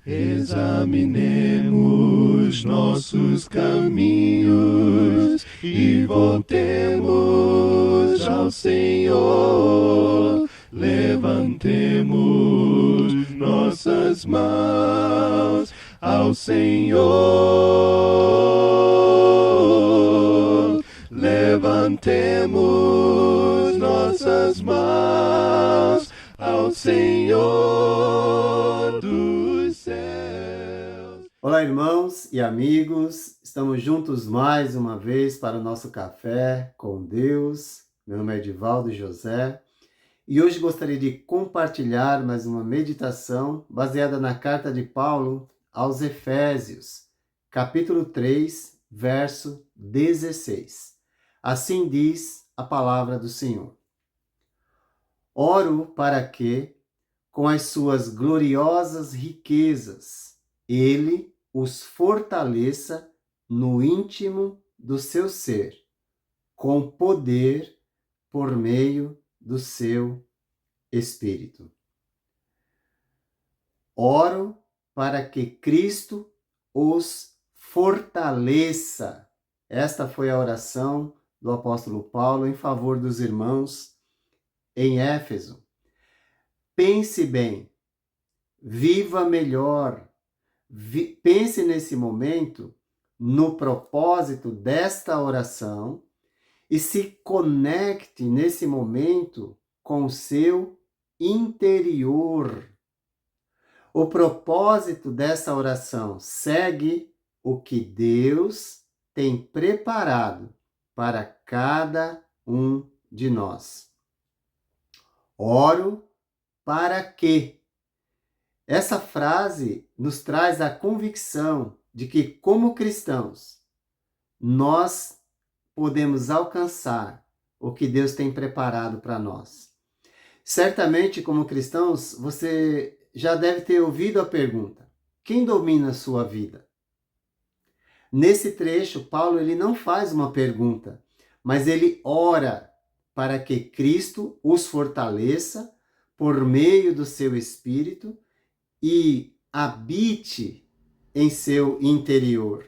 Examinemos nossos caminhos e voltemos ao Senhor. Levantemos nossas mãos ao Senhor. Levantemos nossas mãos ao Senhor dos céus. Olá, irmãos e amigos, estamos juntos mais uma vez para o nosso café com Deus. Meu nome é Edivaldo José e hoje gostaria de compartilhar mais uma meditação baseada na carta de Paulo aos Efésios, capítulo 3, verso 16. Assim diz a palavra do Senhor. Oro para que, com as suas gloriosas riquezas, Ele os fortaleça no íntimo do seu ser, com poder por meio do seu Espírito. Oro para que Cristo os fortaleça. Esta foi a oração do apóstolo Paulo em favor dos irmãos em Éfeso. Pense bem, viva melhor, pense nesse momento no propósito desta oração e se conecte nesse momento com o seu interior. O propósito dessa oração segue o que Deus tem preparado para cada um de nós. Oro para que. Essa frase nos traz a convicção de que, como cristãos, nós podemos alcançar o que Deus tem preparado para nós. Certamente, como cristãos, você já deve ter ouvido a pergunta: quem domina a sua vida? Nesse trecho, Paulo ele não faz uma pergunta, mas ele ora para que Cristo os fortaleça por meio do seu Espírito e habite em seu interior,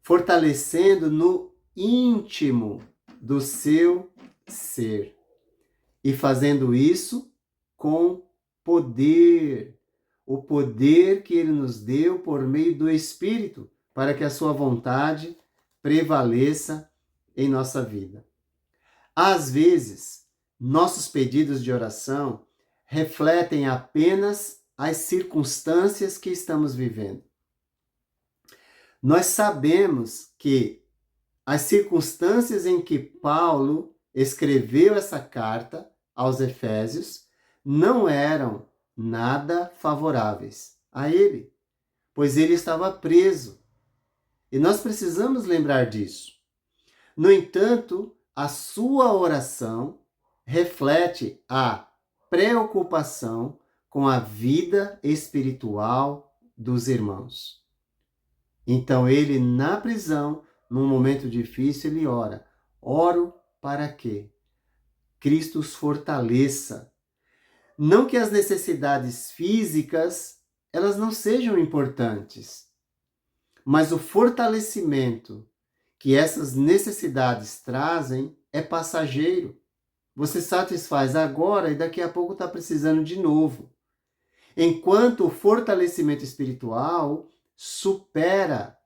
fortalecendo no íntimo do seu ser e fazendo isso com poder, o poder que ele nos deu por meio do Espírito, para que a sua vontade prevaleça em nossa vida. Às vezes, nossos pedidos de oração refletem apenas as circunstâncias que estamos vivendo. Nós sabemos que as circunstâncias em que Paulo escreveu essa carta aos Efésios não eram nada favoráveis a ele, pois ele estava preso. E nós precisamos lembrar disso. No entanto, a sua oração reflete a preocupação com a vida espiritual dos irmãos. Então ele, na prisão, num momento difícil, ele ora. Oro para que Cristo os fortaleça. Não que as necessidades físicas, elas não sejam importantes, mas o fortalecimento que essas necessidades trazem é passageiro. Você satisfaz agora e daqui a pouco está precisando de novo. Enquanto o fortalecimento espiritual supera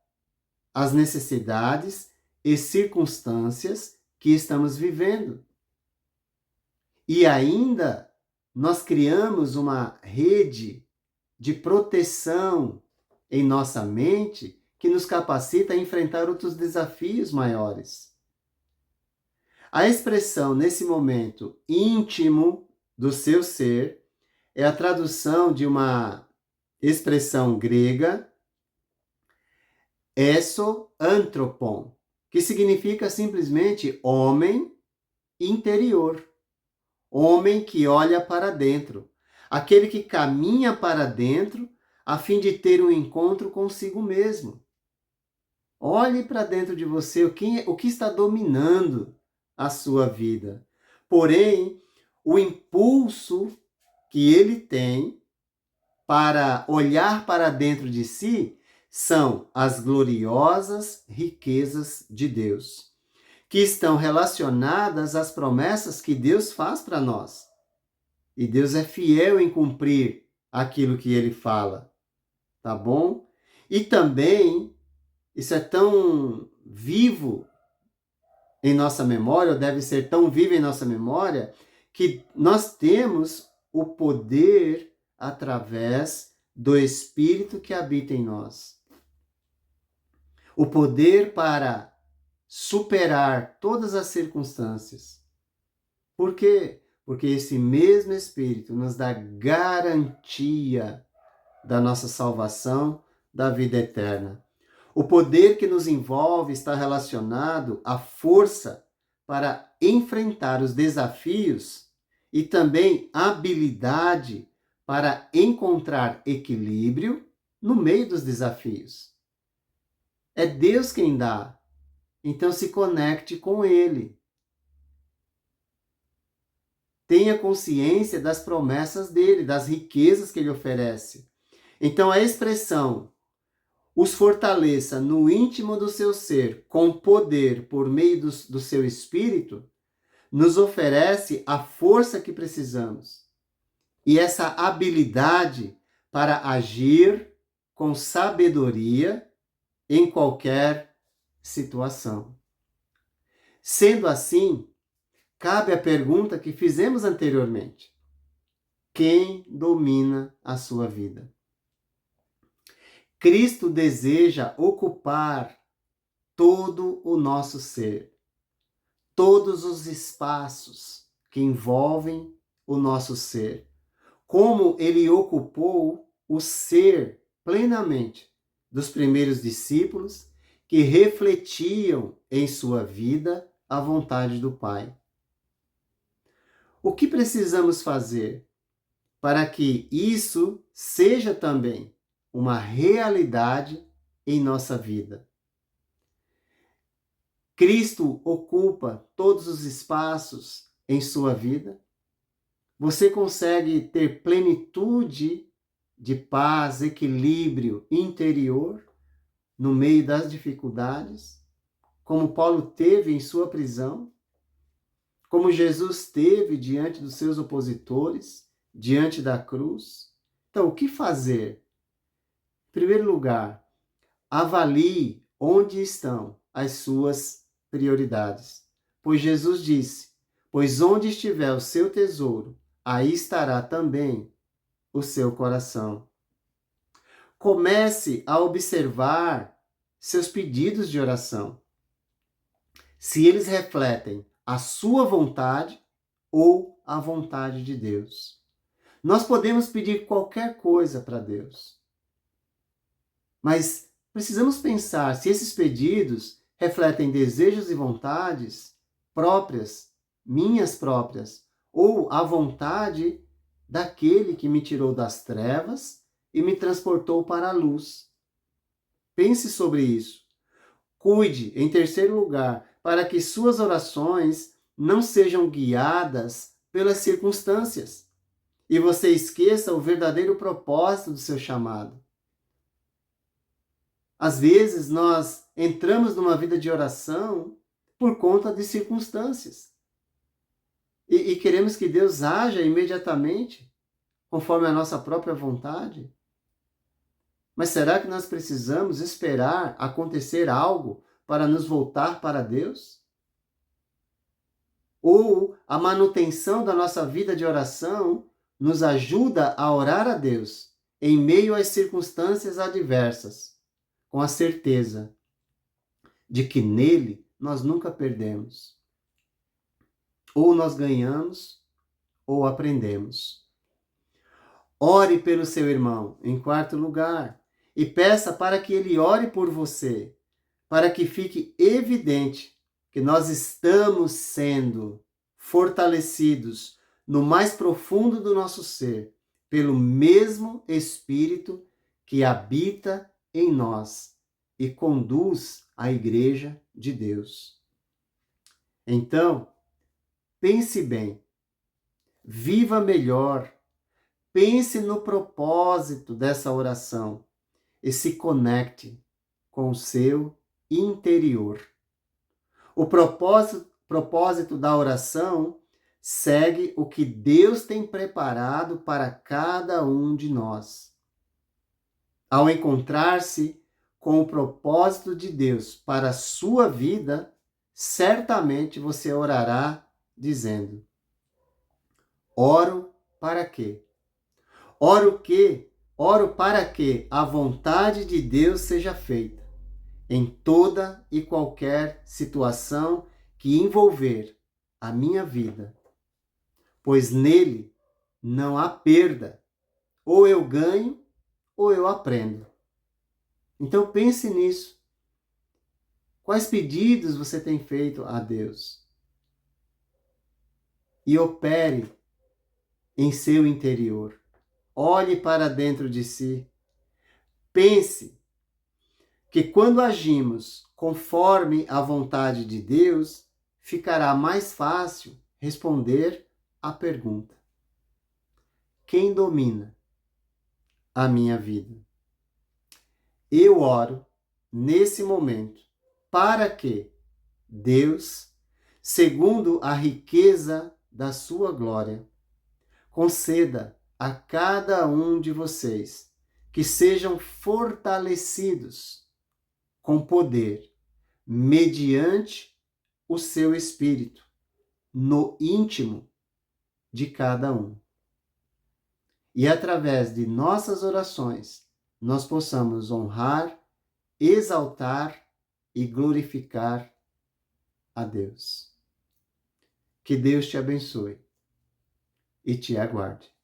as necessidades e circunstâncias que estamos vivendo. E ainda nós criamos uma rede de proteção em nossa mente que nos capacita a enfrentar outros desafios maiores. A expressão nesse momento íntimo do seu ser é a tradução de uma expressão grega, esso-antropon, que significa simplesmente homem interior, homem que olha para dentro, aquele que caminha para dentro a fim de ter um encontro consigo mesmo. Olhe para dentro de você o que está dominando a sua vida. Porém, o impulso que ele tem para olhar para dentro de si são as gloriosas riquezas de Deus, que estão relacionadas às promessas que Deus faz para nós. E Deus é fiel em cumprir aquilo que ele fala, tá bom? E também, isso é tão vivo em nossa memória, ou deve ser tão vivo em nossa memória, que nós temos o poder através do Espírito que habita em nós. O poder para superar todas as circunstâncias. Por quê? Porque esse mesmo Espírito nos dá garantia da nossa salvação, da vida eterna. O poder que nos envolve está relacionado à força para enfrentar os desafios e também habilidade para encontrar equilíbrio no meio dos desafios. É Deus quem dá, então se conecte com Ele. Tenha consciência das promessas dele, das riquezas que ele oferece. Então a expressão os fortaleça no íntimo do seu ser com poder por meio do seu espírito nos oferece a força que precisamos e essa habilidade para agir com sabedoria em qualquer situação. Sendo assim, cabe a pergunta que fizemos anteriormente: quem domina a sua vida? Cristo deseja ocupar todo o nosso ser, todos os espaços que envolvem o nosso ser, como ele ocupou o ser plenamente dos primeiros discípulos que refletiam em sua vida a vontade do Pai. O que precisamos fazer para que isso seja também uma realidade em nossa vida? Cristo ocupa todos os espaços em sua vida? Você consegue ter plenitude de paz, equilíbrio interior no meio das dificuldades, como Paulo teve em sua prisão, como Jesus teve diante dos seus opositores, diante da cruz? Então, o que fazer? Em primeiro lugar, avalie onde estão as suas prioridades. Pois Jesus disse: pois onde estiver o seu tesouro, aí estará também o seu coração. Comece a observar seus pedidos de oração, se eles refletem a sua vontade ou a vontade de Deus. Nós podemos pedir qualquer coisa para Deus, mas precisamos pensar se esses pedidos refletem desejos e vontades próprias, minhas próprias, ou a vontade daquele que me tirou das trevas e me transportou para a luz. Pense sobre isso. Cuide, em terceiro lugar, para que suas orações não sejam guiadas pelas circunstâncias e você esqueça o verdadeiro propósito do seu chamado. Às vezes nós entramos numa vida de oração por conta de circunstâncias e queremos que Deus haja imediatamente conforme a nossa própria vontade. Mas será que nós precisamos esperar acontecer algo para nos voltar para Deus? Ou a manutenção da nossa vida de oração nos ajuda a orar a Deus em meio às circunstâncias adversas, com a certeza de que nele nós nunca perdemos. Ou nós ganhamos, ou aprendemos. Ore pelo seu irmão, em quarto lugar, e peça para que ele ore por você, para que fique evidente que nós estamos sendo fortalecidos no mais profundo do nosso ser, pelo mesmo Espírito que habita em nós e conduz a Igreja de Deus. Então, pense bem, viva melhor, pense no propósito dessa oração e se conecte com o seu interior. O propósito da oração segue o que Deus tem preparado para cada um de nós. Ao encontrar-se com o propósito de Deus para a sua vida, certamente você orará dizendo: oro para quê? Oro para que a vontade de Deus seja feita em toda e qualquer situação que envolver a minha vida, pois nele não há perda, ou eu ganho ou eu aprendo. Então pense nisso. Quais pedidos você tem feito a Deus? E opere em seu interior. Olhe para dentro de si. Pense que quando agimos conforme a vontade de Deus, ficará mais fácil responder à pergunta: quem domina a minha vida? Eu oro nesse momento para que Deus, segundo a riqueza da sua glória, conceda a cada um de vocês que sejam fortalecidos com poder, mediante o seu Espírito, no íntimo de cada um. E através de nossas orações, nós possamos honrar, exaltar e glorificar a Deus. Que Deus te abençoe e te aguarde.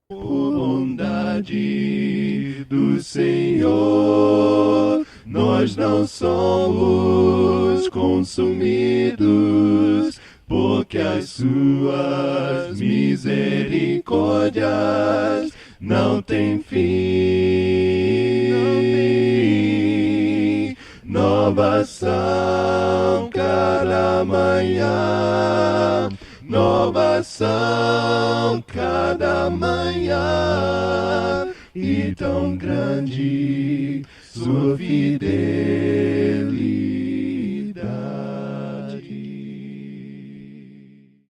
Por bondade do Senhor, nós não somos consumidos, porque as suas misericórdias não têm fim. Novas são cada manhã, novas são cada manhã, e tão grande sua fidelidade.